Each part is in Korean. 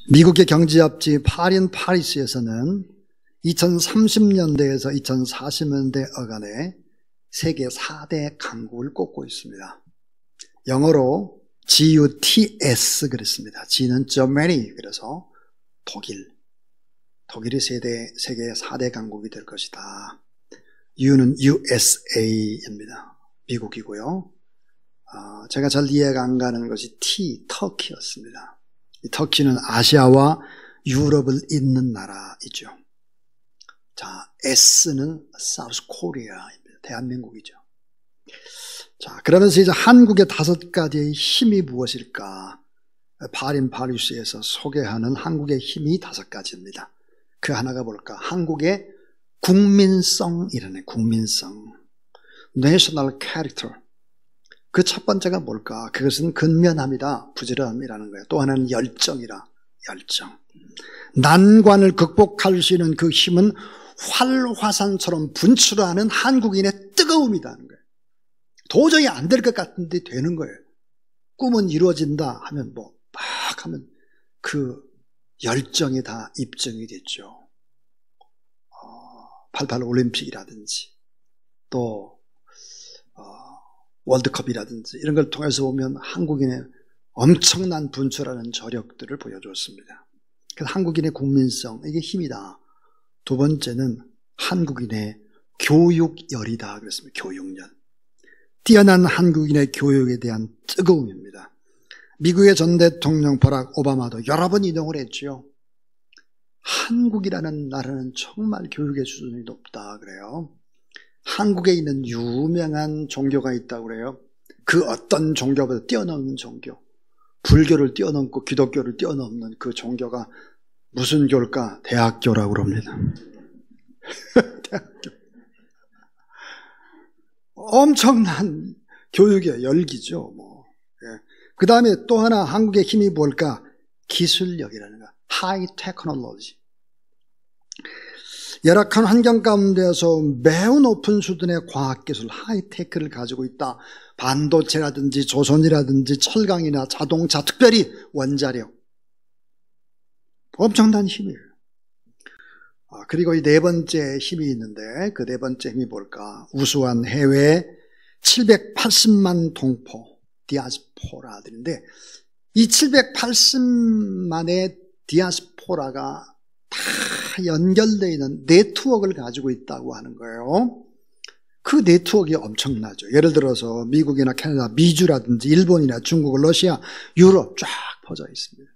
미국의 경제잡지 파린 파리스에서는 2030년대에서 2040년대 어간에 세계 4대 강국을 꼽고 있습니다. 영어로 GUTS 그랬습니다. G는 Germany, 그래서 독일이 세계 4대 강국이 될 것이다. U는 USA입니다. 미국이고요. 제가 잘 이해가 안 가는 것이 터키였습니다. 이 터키는 아시아와 유럽을 잇는 나라이죠. 자, S는 South Korea입니다. 대한민국이죠. 자, 그러면서 이제 한국의 5가지의 힘이 무엇일까? 파린 파리스에서 소개하는 한국의 힘이 5가지입니다. 그 하나가 뭘까? 한국의 국민성이라는 국민성. National Character. 그 첫 번째가 뭘까? 그것은 근면함이다, 부지런함이라는 거예요. 또 하나는 열정. 난관을 극복할 수 있는 그 힘은 활화산처럼 분출하는 한국인의 뜨거움이라는 거예요. 도저히 안 될 것 같은데 되는 거예요. 꿈은 이루어진다 하면 막 하면 그 열정이 다 입증이 됐죠. 88 올림픽이라든지 또 월드컵이라든지 이런 걸 통해서 보면 한국인의 엄청난 분출하는 저력들을 보여줬습니다. 그래서 한국인의 국민성, 이게 힘이다. 두 번째는 한국인의 교육열이다 그랬습니다. 교육열. 뛰어난 한국인의 교육에 대한 뜨거움입니다. 미국의 전 대통령 버락 오바마도 여러 번 인용을 했죠. 한국이라는 나라는 정말 교육의 수준이 높다 그래요. 한국에 있는 유명한 종교가 있다고 그래요. 그 어떤 종교보다 뛰어넘는 종교. 불교를 뛰어넘고 기독교를 뛰어넘는 그 종교가 무슨 교일까? 대학교라고 그럽니다. 대학교. 엄청난 교육의 열기죠. 그 다음에 또 하나 한국의 힘이 뭘까? 기술력이라는 거. 하이 테크놀로지. 열악한 환경 가운데서 매우 높은 수준의 과학기술, 하이테크를 가지고 있다. 반도체라든지 조선이라든지 철강이나 자동차, 특별히 원자력. 엄청난 힘이에요. 그리고 이 네 번째 힘이 있는데 그 네 번째 힘이 뭘까? 우수한 해외 780만 동포, 디아스포라들인데 이 780만의 디아스포라가 다 연결되어 있는 네트워크를 가지고 있다고 하는 거예요. 그 네트워크가 엄청나죠. 예를 들어서 미국이나 캐나다, 미주라든지 일본이나 중국, 러시아, 유럽 쫙 퍼져 있습니다.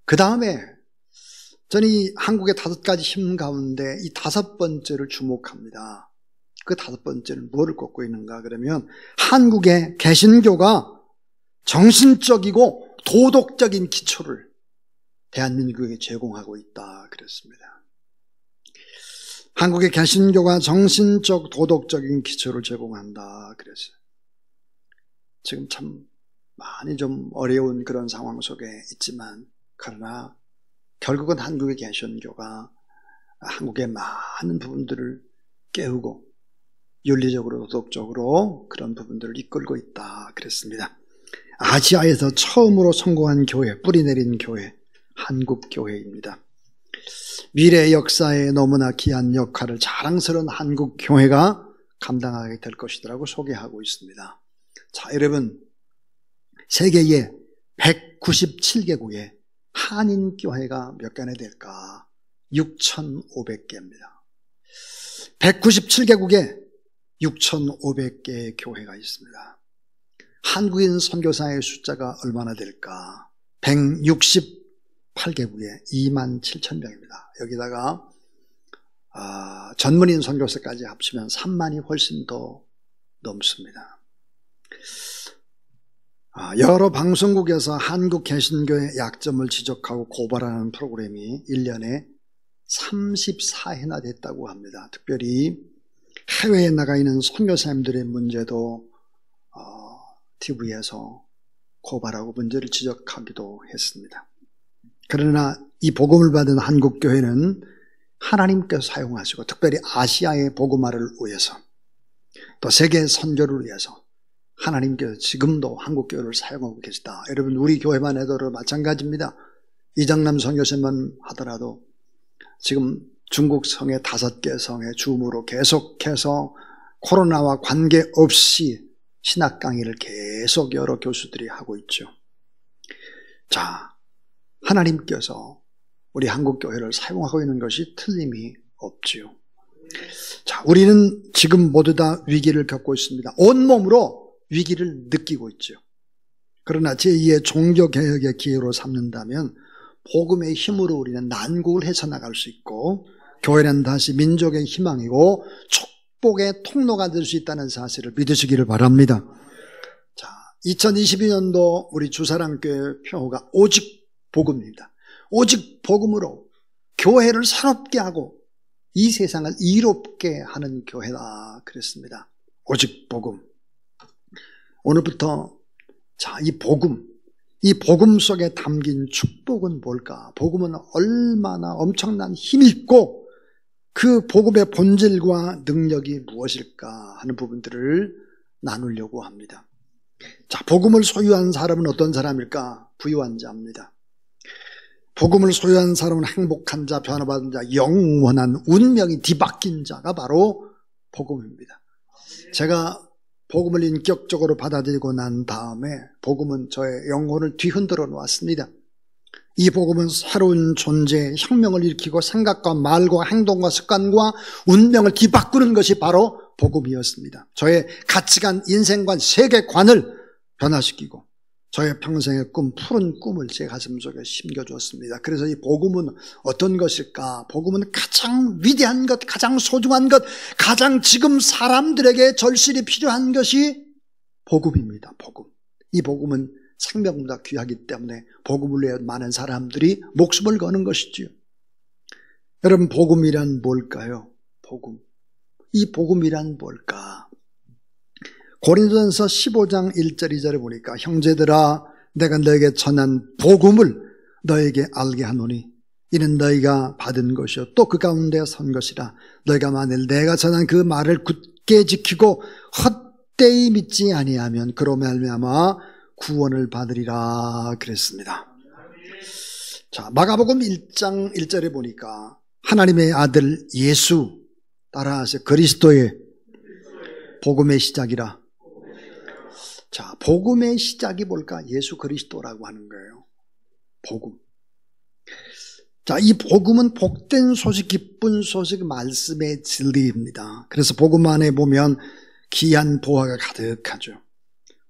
그 다음에 저는 이 한국의 5가지 힘 가운데 이 5번째를 주목합니다. 그 5번째는 뭐를 꼽고 있는가 그러면 한국의 개신교가 정신적이고 도덕적인 기초를 대한민국에 제공하고 있다 그랬습니다. 한국의 개신교가 정신적 도덕적인 기초를 제공한다 그랬어요. 지금 참 많이 좀 어려운 그런 상황 속에 있지만 그러나 결국은 한국의 개신교가 한국의 많은 부분들을 깨우고 윤리적으로 도덕적으로 그런 부분들을 이끌고 있다 그랬습니다. 아시아에서 처음으로 성공한 교회, 뿌리 내린 교회, 한국교회입니다. 미래의 역사에 너무나 귀한 역할을 자랑스러운 한국교회가 감당하게 될 것이라고 소개하고 있습니다. 자, 여러분, 세계의 197개국에 한인교회가 몇 개나 될까? 6,500개입니다. 197개국에 6,500개의 교회가 있습니다. 한국인 선교사의 숫자가 얼마나 될까? 168개국에 27,000명입니다. 여기다가 전문인 선교사까지 합치면 3만이 훨씬 더 넘습니다. 여러 방송국에서 한국 개신교의 약점을 지적하고 고발하는 프로그램이 1년에 34회나 됐다고 합니다. 특별히 해외에 나가 있는 선교사님들의 문제도 TV에서 고발하고 문제를 지적하기도 했습니다. 그러나 이 복음을 받은 한국교회는 하나님께서 사용하시고 특별히 아시아의 복음화를 위해서 또 세계 선교를 위해서 하나님께서 지금도 한국교회를 사용하고 계시다. 여러분, 우리 교회만 해도 마찬가지입니다. 이장남 선교사만 하더라도 지금 중국 성의 5개 성의 줌으로 계속해서 코로나와 관계없이 신학 강의를 계속 여러 교수들이 하고 있죠. 자, 하나님께서 우리 한국교회를 사용하고 있는 것이 틀림이 없지요. 자, 우리는 지금 모두 다 위기를 겪고 있습니다. 온몸으로 위기를 느끼고 있죠. 그러나 제2의 종교개혁의 기회로 삼는다면 복음의 힘으로 우리는 난국을 헤쳐나갈 수 있고 교회는 다시 민족의 희망이고 축복의 통로가 될 수 있다는 사실을 믿으시기를 바랍니다. 자, 2022년도 우리 주사랑교회 표어가 오직 복음입니다. 오직 복음으로 교회를 새롭게 하고 이 세상을 이롭게 하는 교회다 그랬습니다. 오직 복음. 오늘부터 자, 이 복음 속에 담긴 축복은 뭘까? 복음은 얼마나 엄청난 힘이 있고 그 복음의 본질과 능력이 무엇일까 하는 부분들을 나누려고 합니다. 자, 복음을 소유한 사람은 어떤 사람일까? 부유한 자입니다. 복음을 소유한 사람은 행복한 자, 변화받은 자, 영원한 운명이 뒤바뀐 자가 바로 복음입니다. 제가 복음을 인격적으로 받아들이고 난 다음에 복음은 저의 영혼을 뒤흔들어 놓았습니다. 이 복음은 새로운 존재의 혁명을 일으키고 생각과 말과 행동과 습관과 운명을 뒤바꾸는 것이 바로 복음이었습니다. 저의 가치관, 인생관, 세계관을 변화시키고 저의 평생의 꿈, 푸른 꿈을 제 가슴 속에 심겨주었습니다. 그래서 이 복음은 어떤 것일까? 복음은 가장 위대한 것, 가장 소중한 것, 가장 지금 사람들에게 절실히 필요한 것이 복음입니다. 복음. 이 복음은 생명보다 귀하기 때문에 복음을 위해 많은 사람들이 목숨을 거는 것이지요. 여러분, 복음이란 뭘까요? 복음. 이 복음이란 뭘까? 고린도전서 15장 1절 2절에 보니까 형제들아 내가 너에게 전한 복음을 너에게 알게 하노니 이는 너희가 받은 것이요 또 그 가운데 선 것이라 너희가 만일 내가 전한 그 말을 굳게 지키고 헛되이 믿지 아니하면 그로 말미암아 구원을 받으리라 그랬습니다. 자, 마가복음 1장 1절에 보니까 하나님의 아들 예수 따라하세요. 그리스도의 복음의 시작이라. 자, 복음의 시작이 뭘까? 예수 그리스도라고 하는 거예요. 복음. 자, 이 복음은 복된 소식, 기쁜 소식, 말씀의 진리입니다. 그래서 복음 안에 보면 귀한 보화가 가득하죠.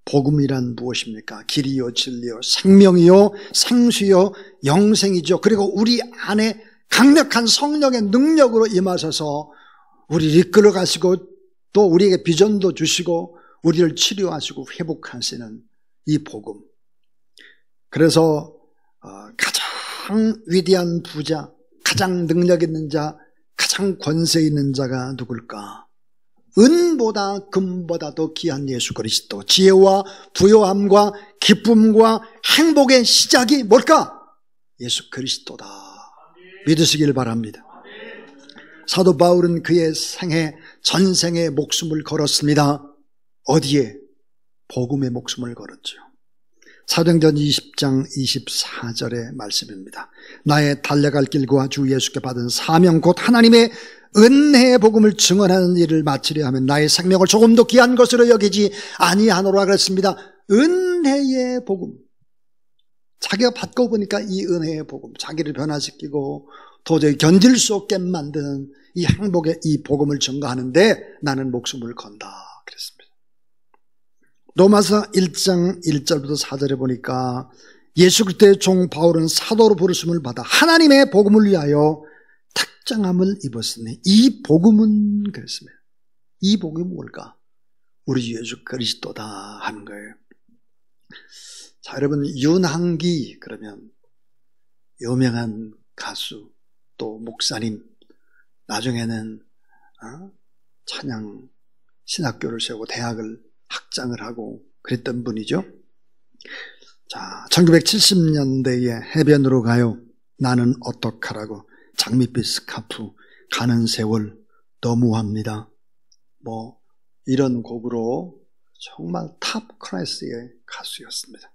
복음이란 무엇입니까? 길이요, 진리요, 생명이요, 생수요, 영생이죠. 그리고 우리 안에 강력한 성령의 능력으로 임하셔서 우리를 이끌어 가시고 또 우리에게 비전도 주시고 우리를 치료하시고 회복하시는 이 복음. 그래서 가장 위대한 부자, 가장 능력 있는 자, 가장 권세 있는 자가 누굴까? 은보다 금보다도 귀한 예수 그리스도. 지혜와 부요함과 기쁨과 행복의 시작이 뭘까? 예수 그리스도다. 믿으시길 바랍니다. 사도 바울은 그의 생애, 전생에 목숨을 걸었습니다. 어디에? 복음에 목숨을 걸었죠. 사도행전 20장 24절의 말씀입니다. 나의 달려갈 길과 주 예수께 받은 사명 곧 하나님의 은혜의 복음을 증언하는 일을 마치려 하면 나의 생명을 조금도 귀한 것으로 여기지 아니하노라 그랬습니다. 은혜의 복음. 자기가 받고 보니까 이 은혜의 복음, 자기를 변화시키고 도저히 견딜 수 없게 만드는 이 행복의 이 복음을 증거하는데 나는 목숨을 건다 그랬습니다. 로마서 1장 1절부터 4절에 보니까 예수 그리스도의 종 바울은 사도로 부르심을 받아 하나님의 복음을 위하여 특정함을 입었으니 이 복음은 그랬습니다. 이 복음은 뭘까? 우리 예수 그리스도다 하는 거예요. 자, 여러분, 윤항기 그러면 유명한 가수 또 목사님, 나중에는 찬양 신학교를 세우고 대학을 학장을 하고 그랬던 분이죠. 자, 1970년대에 해변으로 가요. 나는 어떡하라고. 장밋빛 스카프, 가는 세월 너무합니다. 뭐 이런 곡으로 정말 탑 클래스의 가수였습니다.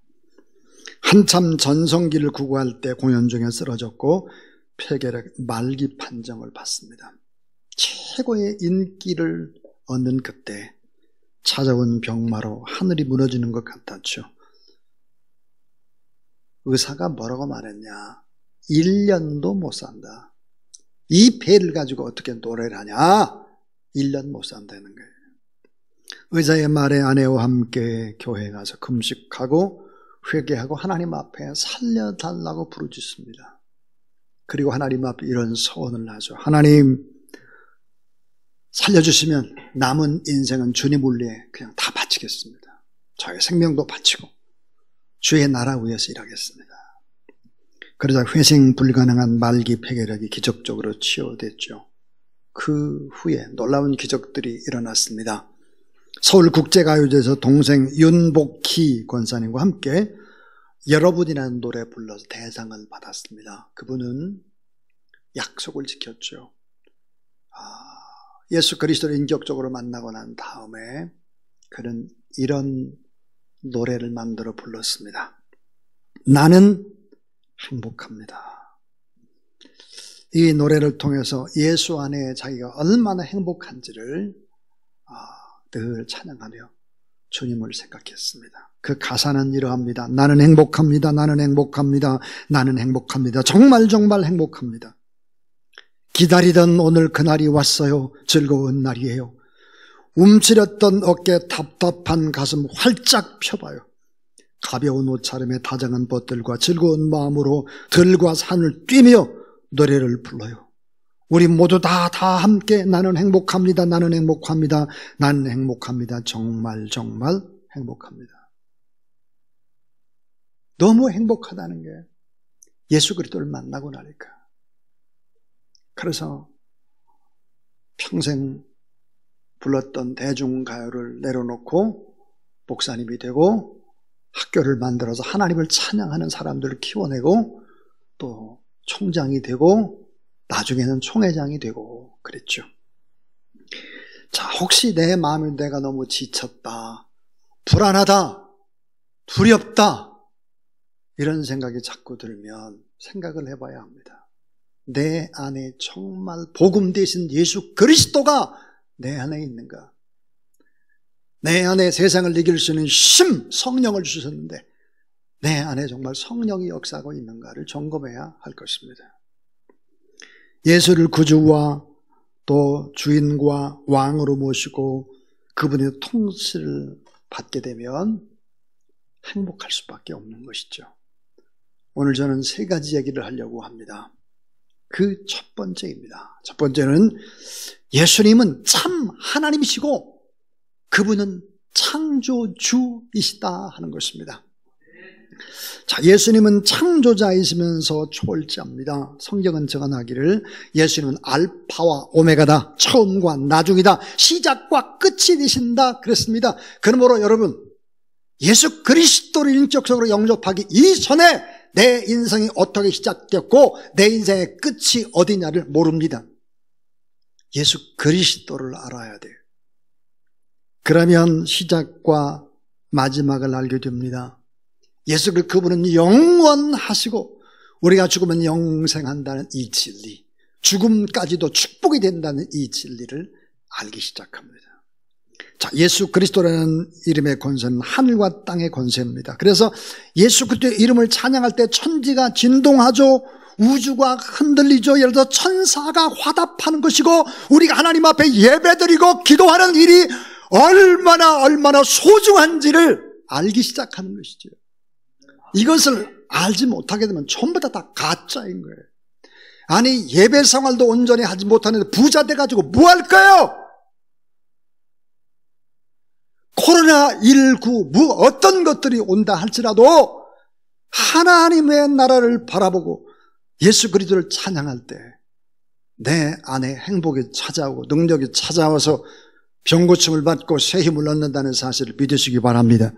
한참 전성기를 구구할 때 공연 중에 쓰러졌고 폐결핵 말기 판정을 받습니다. 최고의 인기를 얻는 그때 찾아온 병마로 하늘이 무너지는 것 같았죠. 의사가 뭐라고 말했냐? 1년도 못 산다. 이 배를 가지고 어떻게 노래를 하냐? 1년 못 산다는 거예요. 의사의 말에 아내와 함께 교회에 가서 금식하고 회개하고 하나님 앞에 살려달라고 부르짖습니다. 그리고 하나님 앞에 이런 소원을 하죠. 하나님, 살려주시면 남은 인생은 주님 위에 그냥 다 바치겠습니다. 저의 생명도 바치고 주의 나라 위해서 일하겠습니다. 그러자 회생 불가능한 말기 폐결핵이 기적적으로 치유됐죠. 그 후에 놀라운 기적들이 일어났습니다. 서울국제가요제에서 동생 윤복희 권사님과 함께 여러분이라는 노래 불러서 대상을 받았습니다. 그분은 약속을 지켰죠. 예수 그리스도를 인격적으로 만나고 난 다음에 그는 이런 노래를 만들어 불렀습니다. 나는 행복합니다. 이 노래를 통해서 예수 안에 자기가 얼마나 행복한지를 늘 찬양하며 주님을 생각했습니다. 그 가사는 이러합니다. 나는 행복합니다. 나는 행복합니다. 나는 행복합니다. 정말 정말 행복합니다. 기다리던 오늘 그날이 왔어요. 즐거운 날이에요. 움츠렸던 어깨, 답답한 가슴 활짝 펴봐요. 가벼운 옷차림에 다정한 벗들과 즐거운 마음으로 들과 산을 뛰며 노래를 불러요. 우리 모두 다 함께 나는 행복합니다. 나는 행복합니다. 나는 행복합니다. 정말 정말 행복합니다. 너무 행복하다는 게 예수 그리스도를 만나고 나니까. 그래서 평생 불렀던 대중가요를 내려놓고 목사님이 되고 학교를 만들어서 하나님을 찬양하는 사람들을 키워내고 또 총장이 되고 나중에는 총회장이 되고 그랬죠. 자, 혹시 내 마음이 내가 너무 지쳤다, 불안하다, 두렵다 이런 생각이 자꾸 들면 생각을 해봐야 합니다. 내 안에 정말 복음 되신 예수 그리스도가 내 안에 있는가? 내 안에 세상을 이길 수 있는 힘, 성령을 주셨는데 내 안에 정말 성령이 역사하고 있는가를 점검해야 할 것입니다. 예수를 구주와 또 주인과 왕으로 모시고 그분의 통치를 받게 되면 행복할 수밖에 없는 것이죠. 오늘 저는 세 가지 얘기를 하려고 합니다. 그 첫 번째입니다. 첫 번째는 예수님은 참 하나님이시고 그분은 창조주이시다 하는 것입니다. 자, 예수님은 창조자이시면서 초월자입니다. 성경은 적어나기를 예수님은 알파와 오메가다, 처음과 나중이다, 시작과 끝이 되신다 그랬습니다. 그러므로 여러분, 예수 그리스도를 인격적으로 영접하기 이전에 내 인생이 어떻게 시작됐고 내 인생의 끝이 어디냐를 모릅니다. 예수 그리스도를 알아야 돼요. 그러면 시작과 마지막을 알게 됩니다. 예수 그분은 영원하시고 우리가 죽으면 영생한다는 이 진리, 죽음까지도 축복이 된다는 이 진리를 알기 시작합니다. 자, 예수 그리스도라는 이름의 권세는 하늘과 땅의 권세입니다. 그래서 예수 그리스도의 이름을 찬양할 때 천지가 진동하죠. 우주가 흔들리죠. 예를 들어 천사가 화답하는 것이고 우리가 하나님 앞에 예배드리고 기도하는 일이 얼마나 소중한지를 알기 시작하는 것이죠. 이것을 알지 못하게 되면 전부 다 가짜인 거예요. 아니, 예배 생활도 온전히 하지 못하는데 부자 돼가지고 뭐 할까요? 코로나19 뭐 어떤 것들이 온다 할지라도 하나님의 나라를 바라보고 예수 그리스도를 찬양할 때 내 안에 행복이 찾아오고 능력이 찾아와서 병고침을 받고 새 힘을 얻는다는 사실을 믿으시기 바랍니다.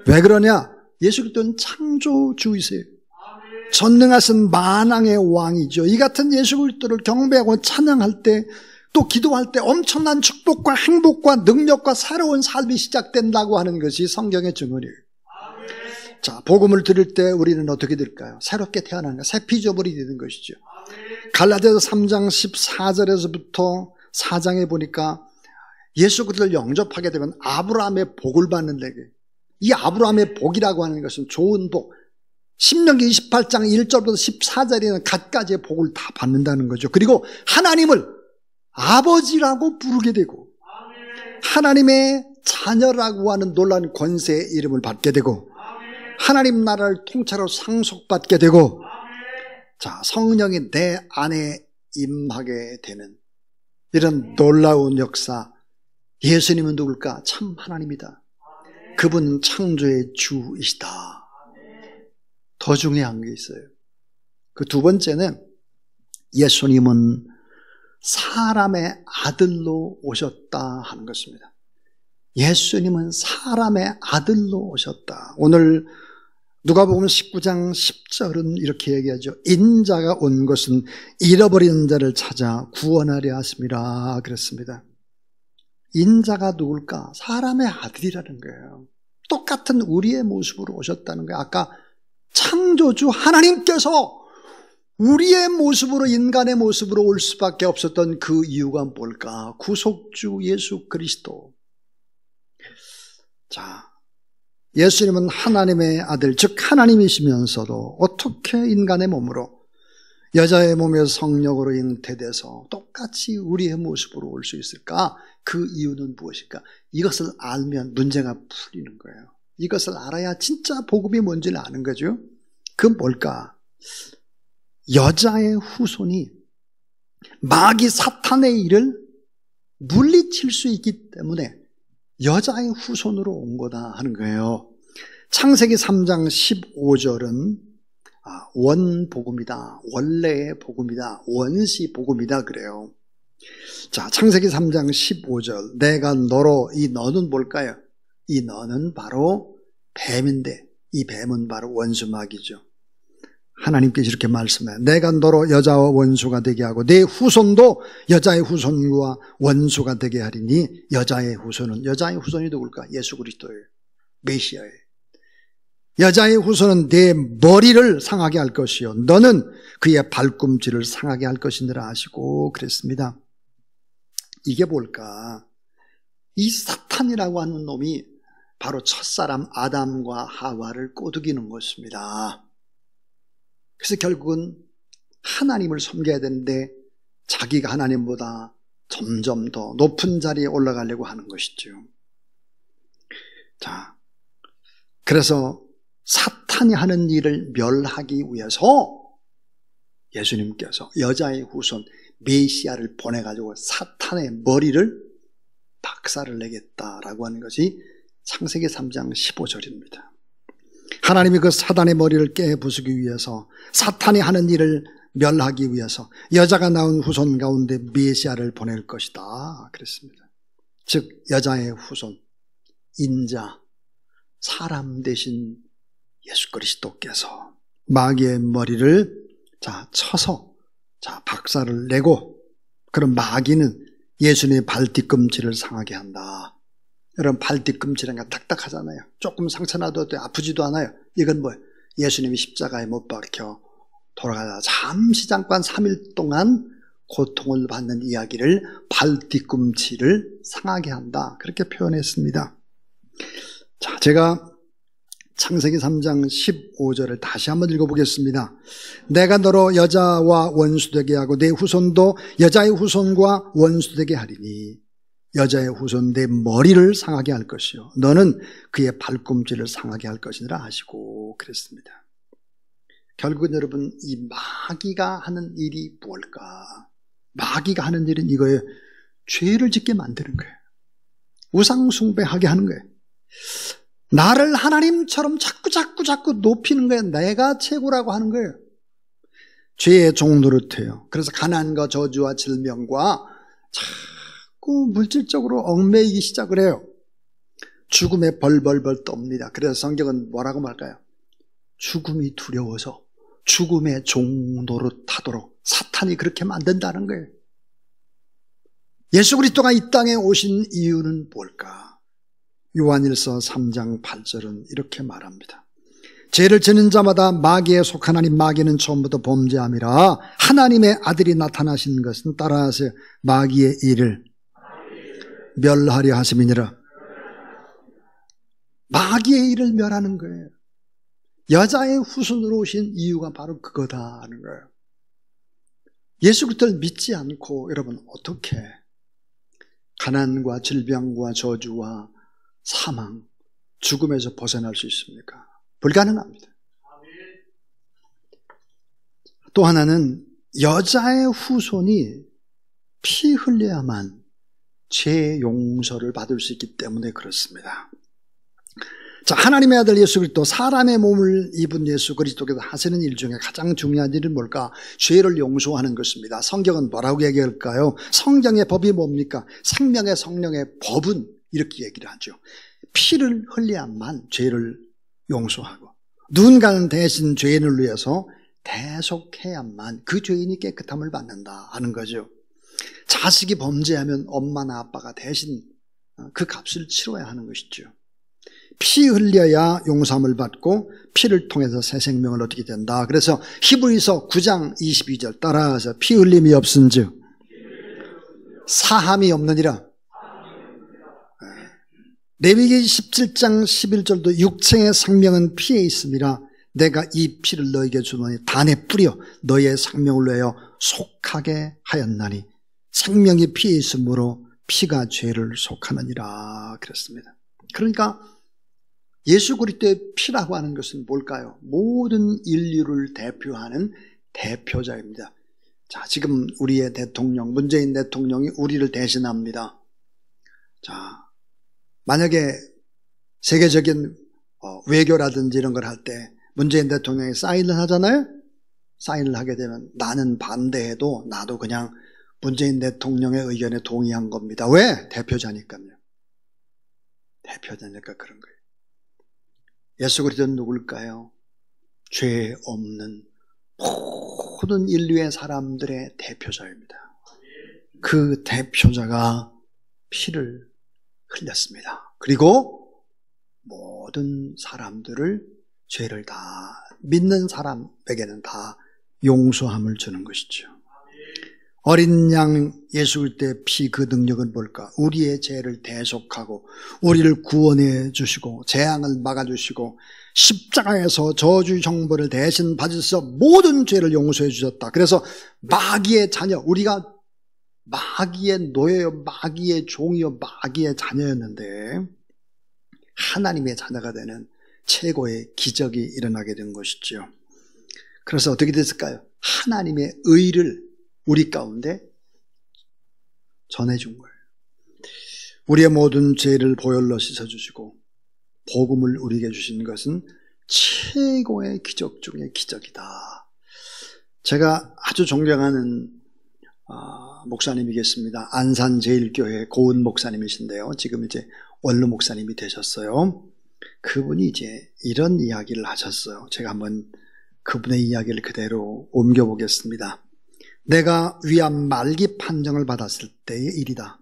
왜 그러냐? 예수 그리스도는 창조주이세요. 전능하신 만왕의 왕이죠. 이 같은 예수 그리스도를 경배하고 찬양할 때 또 기도할 때 엄청난 축복과 행복과 능력과 새로운 삶이 시작된다고 하는 것이 성경의 증언이에요. 자, 복음을 들을 때 우리는 어떻게 될까요? 새롭게 태어나는 거예요. 새 피조물이 되는 것이죠. 갈라디아서 3장 14절에서부터 4장에 보니까 예수 그리스도를 영접하게 되면 아브라함의 복을 받는다게. 이 아브라함의 복이라고 하는 것은 좋은 복. 신명기 28장 1절부터 14절에는 갖가지의 복을 다 받는다는 거죠. 그리고 하나님을 아버지라고 부르게 되고 하나님의 자녀라고 하는 놀라운 권세의 이름을 받게 되고 하나님 나라를 통째로 상속받게 되고 자, 성령이 내 안에 임하게 되는 이런 놀라운 역사. 예수님은 누굴까? 참 하나님이다. 그분은 창조의 주이시다. 더 중요한 게 있어요. 그 두 번째는 예수님은 사람의 아들로 오셨다 하는 것입니다. 예수님은 사람의 아들로 오셨다. 오늘 누가복음 19장 10절은 이렇게 얘기하죠. 인자가 온 것은 잃어버린 자를 찾아 구원하려 하심이라 그랬습니다. 인자가 누굴까? 사람의 아들이라는 거예요. 똑같은 우리의 모습으로 오셨다는 거예요. 아까 창조주 하나님께서 우리의 모습으로 인간의 모습으로 올 수밖에 없었던 그 이유가 뭘까? 구속주 예수 그리스도. 자, 예수님은 하나님의 아들, 즉 하나님이시면서도 어떻게 인간의 몸으로 여자의 몸에서 성령으로 잉태돼서 똑같이 우리의 모습으로 올 수 있을까? 그 이유는 무엇일까? 이것을 알면 문제가 풀리는 거예요. 이것을 알아야 진짜 복음이 뭔지를 아는 거죠. 그 뭘까? 여자의 후손이 마귀 사탄의 일을 물리칠 수 있기 때문에 여자의 후손으로 온 거다 하는 거예요. 창세기 3장 15절은 원복음이다, 원래의 복음이다, 원시 복음이다 그래요. 자, 창세기 3장 15절 내가 너로, 이 너는 뭘까요? 이 너는 바로 뱀인데 이 뱀은 바로 원수마귀죠. 하나님께서 이렇게 말씀해요. 내가 너로 여자와 원수가 되게 하고 내 후손도 여자의 후손과 원수가 되게 하리니 여자의 후손이 누굴까? 예수 그리스도예요. 메시아예요. 여자의 후손은 내 머리를 상하게 할 것이요 너는 그의 발꿈치를 상하게 할 것이니라 하시고 그랬습니다. 이게 뭘까? 이 사탄이라고 하는 놈이 바로 첫사람 아담과 하와를 꼬드기는 것입니다. 그래서 결국은 하나님을 섬겨야 되는데 자기가 하나님보다 점점 더 높은 자리에 올라가려고 하는 것이죠. 자, 그래서 사탄이 하는 일을 멸하기 위해서 예수님께서 여자의 후손 메시아를 보내가지고 사탄의 머리를 박살을 내겠다라고 하는 것이 창세기 3장 15절입니다. 하나님이 그 사단의 머리를 깨부수기 위해서 사탄이 하는 일을 멸하기 위해서 여자가 낳은 후손 가운데 메시아를 보낼 것이다 그랬습니다. 즉 여자의 후손, 인자, 사람 대신 예수 그리스도께서 마귀의 머리를 쳐서 박살을 내고 그런 마귀는 예수님의 발뒤꿈치를 상하게 한다. 여러분 발뒤꿈치라는 게 딱딱하잖아요. 조금 상처나도 아프지도 않아요. 이건 뭐예요? 예수님이 십자가에 못 박혀 돌아가다 잠깐 3일 동안 고통을 받는 이야기를 발뒤꿈치를 상하게 한다. 그렇게 표현했습니다. 자, 제가 창세기 3장 15절을 다시 한번 읽어보겠습니다. 내가 너로 여자와 원수되게 하고 내 후손도 여자의 후손과 원수되게 하리니 여자의 후손 내 머리를 상하게 할 것이요 너는 그의 발꿈치를 상하게 할 것이니라 하시고 그랬습니다. 결국은 여러분 이 마귀가 하는 일이 뭘까? 마귀가 하는 일은 이거예요. 죄를 짓게 만드는 거예요. 우상 숭배하게 하는 거예요. 나를 하나님처럼 자꾸 높이는 거예요. 내가 최고라고 하는 거예요. 죄의 종 노릇해요. 그래서 가난과 저주와 질병과 자꾸 물질적으로 얽매이기 시작을 해요. 죽음에 벌벌벌 떱니다. 그래서 성경은 뭐라고 말할까요? 죽음이 두려워서 죽음의 종 노릇하도록 사탄이 그렇게 만든다는 거예요. 예수 그리스도가 이 땅에 오신 이유는 뭘까? 요한일서 3장 8절은 이렇게 말합니다. 죄를 지는 자마다 마귀에 속하나니 마귀는 처음부터 범죄함이라. 하나님의 아들이 나타나신 것은 따라서 마귀의 일을 멸하려 하심이니라. 마귀의 일을 멸하는 거예요. 여자의 후손으로 오신 이유가 바로 그거다 하는 거예요. 예수 그리스도를 믿지 않고 여러분 어떻게 가난과 질병과 저주와 사망, 죽음에서 벗어날 수 있습니까? 불가능합니다. 또 하나는 여자의 후손이 피 흘려야만 죄 용서를 받을 수 있기 때문에 그렇습니다. 자, 하나님의 아들 예수 그리스도, 사람의 몸을 입은 예수 그리스도께서 하시는 일 중에 가장 중요한 일은 뭘까? 죄를 용서하는 것입니다. 성경은 뭐라고 얘기할까요? 성경의 법이 뭡니까? 생명의 성령의 법은 이렇게 얘기를 하죠. 피를 흘려야만 죄를 용서하고, 누군가는 대신 죄인을 위해서 대속해야만 그 죄인이 깨끗함을 받는다 하는 거죠. 자식이 범죄하면 엄마나 아빠가 대신 그 값을 치러야 하는 것이죠. 피 흘려야 용서함을 받고 피를 통해서 새 생명을 얻게 된다. 그래서 히브리서 9장 22절 따라서 피 흘림이 없은즉 사함이 없느니라. 레위기 17장 11절도 육체의 생명은 피에 있음이라. 내가 이 피를 너에게 주노니 단에 뿌려 너의 생명을 위하여 속하게 하였나니 생명이 피에 있으므로 피가 죄를 속하느니라. 그랬습니다. 그러니까 예수 그리스도의 피라고 하는 것은 뭘까요? 모든 인류를 대표하는 대표자입니다. 자, 지금 우리의 대통령, 문재인 대통령이 우리를 대신합니다. 자, 만약에 세계적인 외교라든지 이런 걸 할 때 문재인 대통령이 사인을 하잖아요? 사인을 하게 되면 나는 반대해도 나도 그냥 문재인 대통령의 의견에 동의한 겁니다. 왜? 대표자니까요. 대표자니까 그런 거예요. 예수 그리스도는 누굴까요? 죄 없는 모든 인류의 사람들의 대표자입니다. 그 대표자가 피를 흘렸습니다. 그리고 모든 사람들을 죄를 다 믿는 사람에게는 다 용서함을 주는 것이죠. 어린 양 예수 그리스도의 피 그 능력은 뭘까? 우리의 죄를 대속하고 우리를 구원해 주시고 재앙을 막아주시고 십자가에서 저주 형벌을 대신 받으셔서 모든 죄를 용서해 주셨다. 그래서 마귀의 자녀, 우리가 마귀의 노예요, 마귀의 종이요, 마귀의 자녀였는데 하나님의 자녀가 되는 최고의 기적이 일어나게 된 것이죠. 그래서 어떻게 됐을까요? 하나님의 의를 우리 가운데 전해준 거예요. 우리의 모든 죄를 보혈로 씻어주시고 복음을 우리에게 주신 것은 최고의 기적 중의 기적이다. 제가 아주 존경하는 목사님이 계십니다. 안산제일교회 고은 목사님이신데요. 지금 이제 원로 목사님이 되셨어요. 그분이 이제 이런 이야기를 하셨어요. 제가 한번 그분의 이야기를 그대로 옮겨보겠습니다. 내가 위암 말기 판정을 받았을 때의 일이다.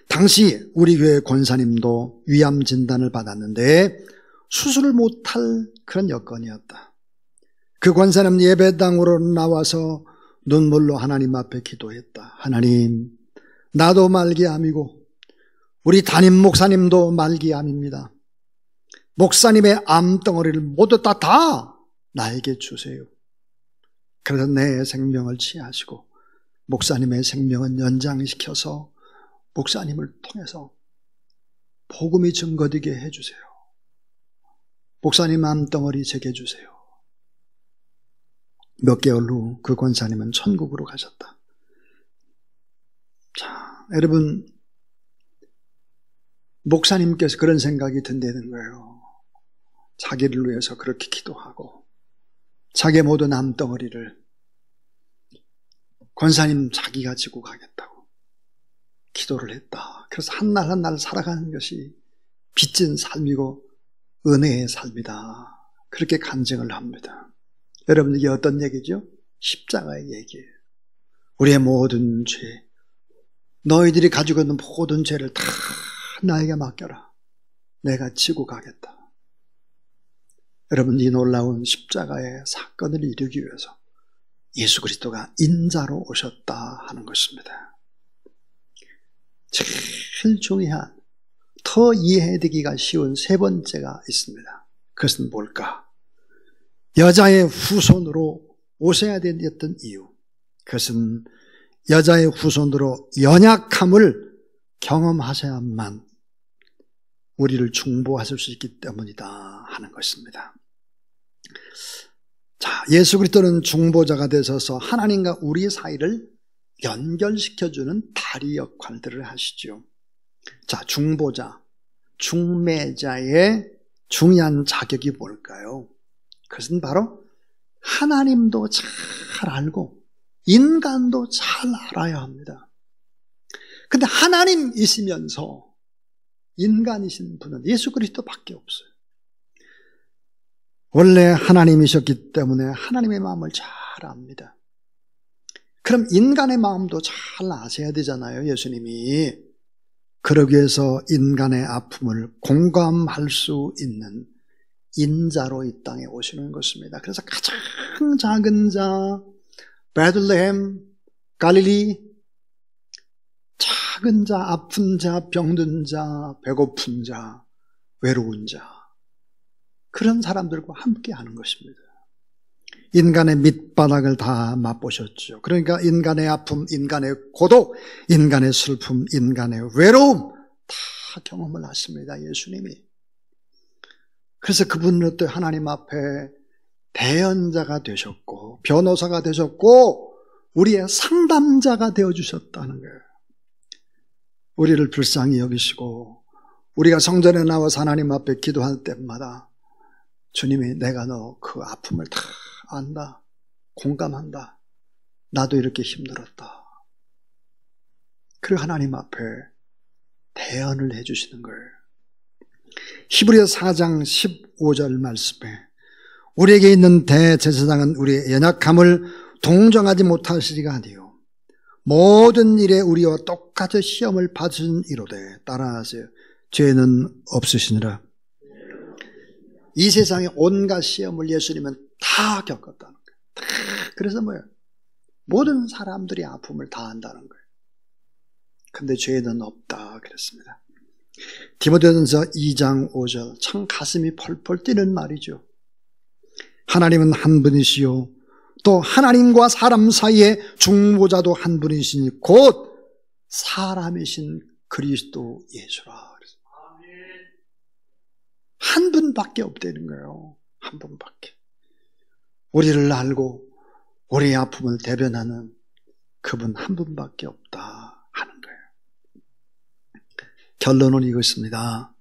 당시 우리 교회 권사님도 위암 진단을 받았는데 수술을 못할 그런 여건이었다. 그 권사님 예배당으로 나와서 눈물로 하나님 앞에 기도했다. 하나님, 나도 말기암이고 우리 담임 목사님도 말기암입니다. 목사님의 암덩어리를 모두 다 나에게 주세요. 그래서 내 생명을 취하시고 목사님의 생명은 연장시켜서 목사님을 통해서 복음이 증거되게 해주세요. 목사님 암덩어리 제게 주세요. 몇 개월 후 그 권사님은 천국으로 가셨다. 자, 여러분, 목사님께서 그런 생각이 든다는 거예요. 자기를 위해서 그렇게 기도하고 자기의 모든 암덩어리를 권사님 자기가 지고 가겠다고 기도를 했다. 그래서 한 날 한 날 살아가는 것이 빚진 삶이고 은혜의 삶이다. 그렇게 간증을 합니다. 여러분, 이게 어떤 얘기죠? 십자가의 얘기예요. 우리의 모든 죄, 너희들이 가지고 있는 모든 죄를 다 나에게 맡겨라. 내가 지고 가겠다. 여러분, 이 놀라운 십자가의 사건을 이루기 위해서 예수 그리스도가 인자로 오셨다 하는 것입니다. 제일 중요한, 더 이해되기가 쉬운 세 번째가 있습니다. 그것은 뭘까? 여자의 후손으로 오셔야 되었던 이유, 그것은 여자의 후손으로 연약함을 경험하셔야만 우리를 중보하실 수 있기 때문이다 하는 것입니다. 자, 예수 그리스도는 중보자가 되셔서 하나님과 우리 사이를 연결시켜주는 다리 역할들을 하시죠. 자, 중보자, 중매자의 중요한 자격이 뭘까요? 그것은 바로 하나님도 잘 알고 인간도 잘 알아야 합니다. 근데 하나님이시면서 인간이신 분은 예수 그리스도밖에 없어요. 원래 하나님이셨기 때문에 하나님의 마음을 잘 압니다. 그럼 인간의 마음도 잘 아셔야 되잖아요, 예수님이. 그러기 위해서 인간의 아픔을 공감할 수 있는 인자로 이 땅에 오시는 것입니다. 그래서 가장 작은 자, 베들레헴, 갈릴리, 작은 자, 아픈 자, 병든 자, 배고픈 자, 외로운 자, 그런 사람들과 함께 하는 것입니다. 인간의 밑바닥을 다 맛보셨죠. 그러니까 인간의 아픔, 인간의 고독, 인간의 슬픔, 인간의 외로움 다 경험을 하십니다, 예수님이. 그래서 그분은 또 하나님 앞에 대언자가 되셨고 변호사가 되셨고 우리의 상담자가 되어주셨다는 거예요. 우리를 불쌍히 여기시고 우리가 성전에 나와서 하나님 앞에 기도할 때마다 주님이 내가 너 그 아픔을 다 안다, 공감한다, 나도 이렇게 힘들었다. 그리고 하나님 앞에 대언을 해주시는 거예요. 히브리서 4장 15절 말씀에 우리에게 있는 대제사장은 우리의 연약함을 동정하지 못하시리가 아니요 모든 일에 우리와 똑같이 시험을 받으신 이로되 따라하세요. 죄는 없으시니라. 이 세상의 온갖 시험을 예수님은 다 겪었다는 거예요. 다. 그래서 뭐예요? 모든 사람들이 아픔을 다 한다는 거예요. 근데 죄는 없다 그랬습니다. 디모데전서 2장 5절 참 가슴이 펄펄 뛰는 말이죠. 하나님은 한 분이시요 또 하나님과 사람 사이에 중보자도 한 분이시니 곧 사람이신 그리스도 예수라. 한 분밖에 없다는 거예요. 한 분밖에. 우리를 알고 우리의 아픔을 대변하는 그분 한 분밖에 없다 하는 거예요. 결론은 이것입니다.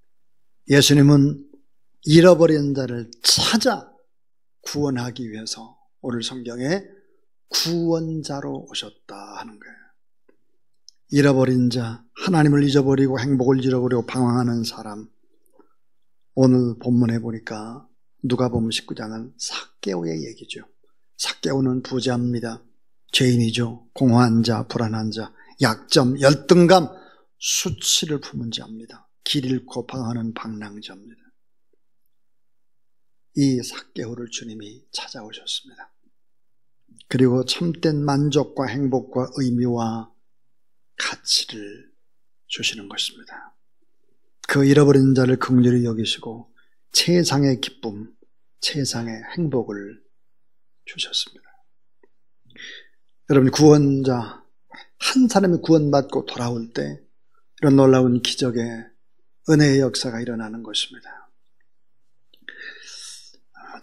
예수님은 잃어버린 자를 찾아 구원하기 위해서 오늘 성경에 구원자로 오셨다 하는 거예요. 잃어버린 자, 하나님을 잊어버리고 행복을 잃어버리고 방황하는 사람. 오늘 본문에 보니까 누가복음 19장은 삭개오의 얘기죠. 삭개오는 부자입니다. 죄인이죠. 공허한 자, 불안한 자, 약점, 열등감, 수치를 품은 자입니다. 길 잃고 방황하는 방랑자입니다. 이 삭개오를 주님이 찾아오셨습니다. 그리고 참된 만족과 행복과 의미와 가치를 주시는 것입니다. 그 잃어버린 자를 긍휼히 여기시고 세상의 기쁨, 세상의 행복을 주셨습니다. 여러분, 구원자 한 사람이 구원받고 돌아올 때 이런 놀라운 기적의 은혜의 역사가 일어나는 것입니다.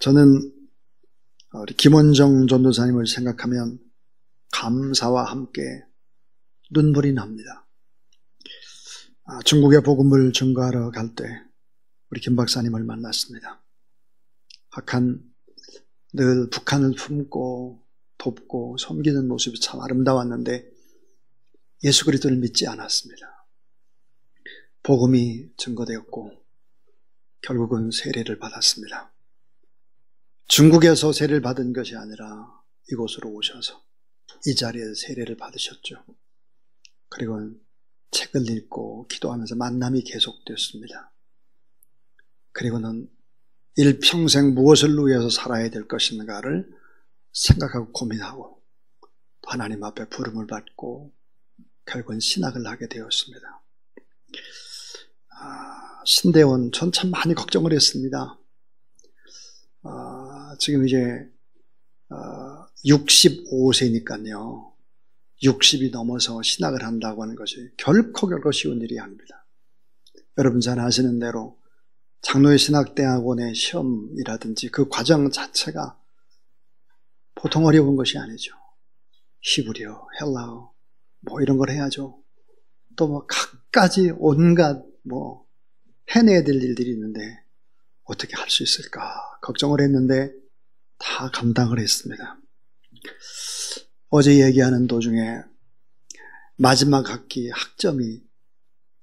저는 우리 김원정 전도사님을 생각하면 감사와 함께 눈물이 납니다. 중국에 복음을 전가하러 갈 때 우리 김 박사님을 만났습니다. 악한 늘 북한을 품고 돕고 섬기는 모습이 참 아름다웠는데 예수 그리스도를 믿지 않았습니다. 복음이 증거되었고 결국은 세례를 받았습니다. 중국에서 세례를 받은 것이 아니라 이곳으로 오셔서 이 자리에 세례를 받으셨죠. 그리고 책을 읽고 기도하면서 만남이 계속되었습니다. 그리고는 일평생 무엇을 위해서 살아야 될 것인가를 생각하고 고민하고 또 하나님 앞에 부름을 받고 결국은 신학을 하게 되었습니다. 신대원, 전 참 많이 걱정을 했습니다. 지금 이제 65세니까요. 60이 넘어서 신학을 한다고 하는 것이 결코 쉬운 일이 아닙니다. 여러분 잘 아시는 대로 장로의 신학대학원의 시험이라든지 그 과정 자체가 보통 어려운 것이 아니죠. 히브리어, 헬라어 뭐 이런 걸 해야죠. 또 뭐 갖가지 온갖 뭐 해내야 될 일들이 있는데 어떻게 할 수 있을까 걱정을 했는데 다 감당을 했습니다. 어제 얘기하는 도중에 마지막 학기 학점이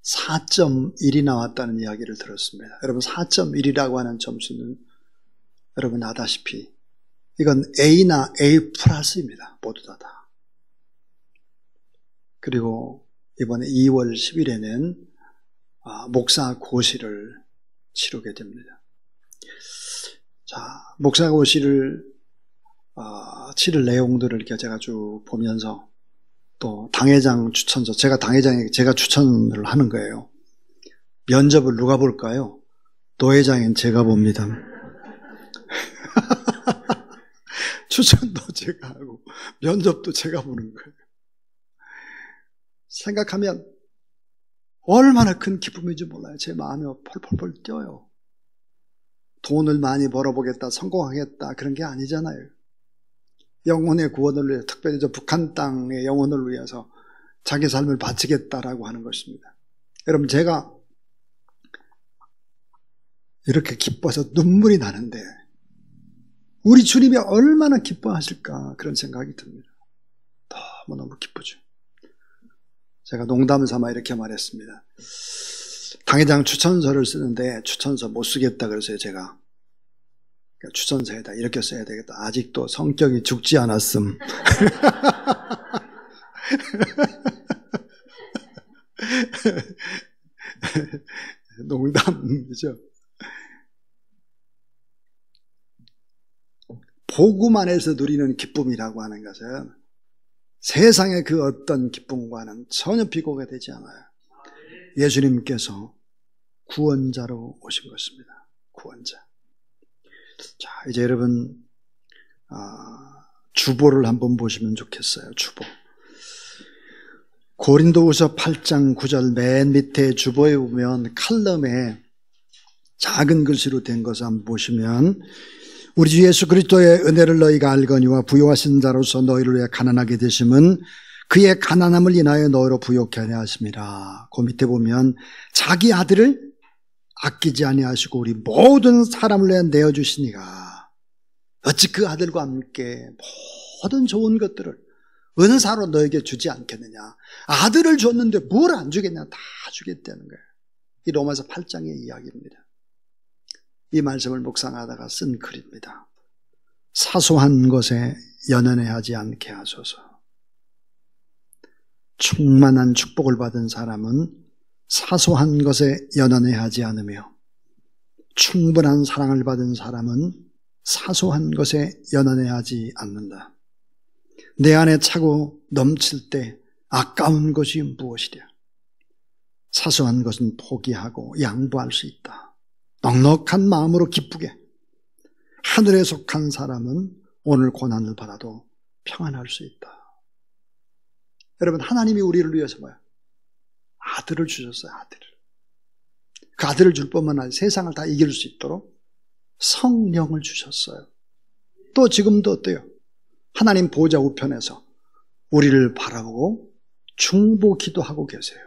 4.1이 나왔다는 이야기를 들었습니다. 여러분 4.1이라고 하는 점수는 여러분 아다시피 이건 A나 A 플러스입니다. 모두 다. 그리고 이번에 2월 10일에는 목사 고시를 치르게 됩니다. 자, 목사 고시를 치를 내용들을 이렇게 제가 쭉 보면서 또 당회장 추천서, 제가 추천을 하는 거예요. 면접을 누가 볼까요? 노회장인 제가 봅니다. 추천도 제가 하고 면접도 제가 보는 거예요. 생각하면 얼마나 큰 기쁨인지 몰라요. 제 마음이 펄펄펄 뛰어요. 돈을 많이 벌어보겠다, 성공하겠다 그런 게 아니잖아요. 영혼의 구원을 위해, 특별히 저 북한 땅의 영혼을 위해서 자기 삶을 바치겠다라고 하는 것입니다. 여러분 제가 이렇게 기뻐서 눈물이 나는데 우리 주님이 얼마나 기뻐하실까 그런 생각이 듭니다. 너무너무 기쁘죠. 제가 농담 삼아 이렇게 말했습니다. 당회장 추천서를 쓰는데 추천서 못 쓰겠다 그래서 제가 추천서에다 이렇게 써야 되겠다. 아직도 성격이 죽지 않았음. 농담이죠. 복음 안에서 누리는 기쁨이라고 하는 것은 세상의 그 어떤 기쁨과는 전혀 비교가 되지 않아요. 예수님께서 구원자로 오신 것입니다. 구원자. 자, 이제 여러분 주보를 한번 보시면 좋겠어요. 주보. 고린도후서 8장 9절 맨 밑에 주보에 보면 칼럼에 작은 글씨로 된 것을 한번 보시면 우리 주 예수 그리스도의 은혜를 너희가 알거니와 부요하신 자로서 너희를 위해 가난하게 되심은 그의 가난함을 인하여 너희로 부요케 하려 하심이라. 그 밑에 보면 자기 아들을 아끼지 아니하시고 우리 모든 사람을 위해 내어주시니가 어찌 그 아들과 함께 모든 좋은 것들을 은사로 너에게 주지 않겠느냐. 아들을 줬는데 뭘 안 주겠냐. 다 주겠다는 거예요. 이 로마서 8장의 이야기입니다. 이 말씀을 묵상하다가 쓴 글입니다. 사소한 것에 연연해하지 않게 하소서. 충만한 축복을 받은 사람은 사소한 것에 연연해하지 않으며 충분한 사랑을 받은 사람은 사소한 것에 연연해하지 않는다. 내 안에 차고 넘칠 때 아까운 것이 무엇이랴. 사소한 것은 포기하고 양보할 수 있다. 넉넉한 마음으로 기쁘게. 하늘에 속한 사람은 오늘 고난을 받아도 평안할 수 있다. 여러분 하나님이 우리를 위해서 뭐야? 아들을 주셨어요. 아들을. 그 아들을 줄 뿐만 아니라 세상을 다 이길 수 있도록 성령을 주셨어요. 또 지금도 어때요? 하나님 보좌 우편에서 우리를 바라보고 중보 기도하고 계세요.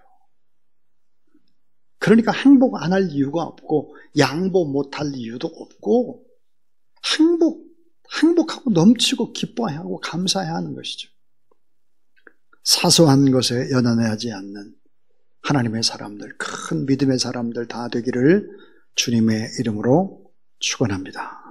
그러니까 행복 안 할 이유가 없고 양보 못할 이유도 없고 행복하고 넘치고 기뻐하고 감사해야 하는 것이죠. 사소한 것에 연연하지 않는 하나님의 사람들, 큰 믿음의 사람들 다 되기를 주님의 이름으로 축원합니다.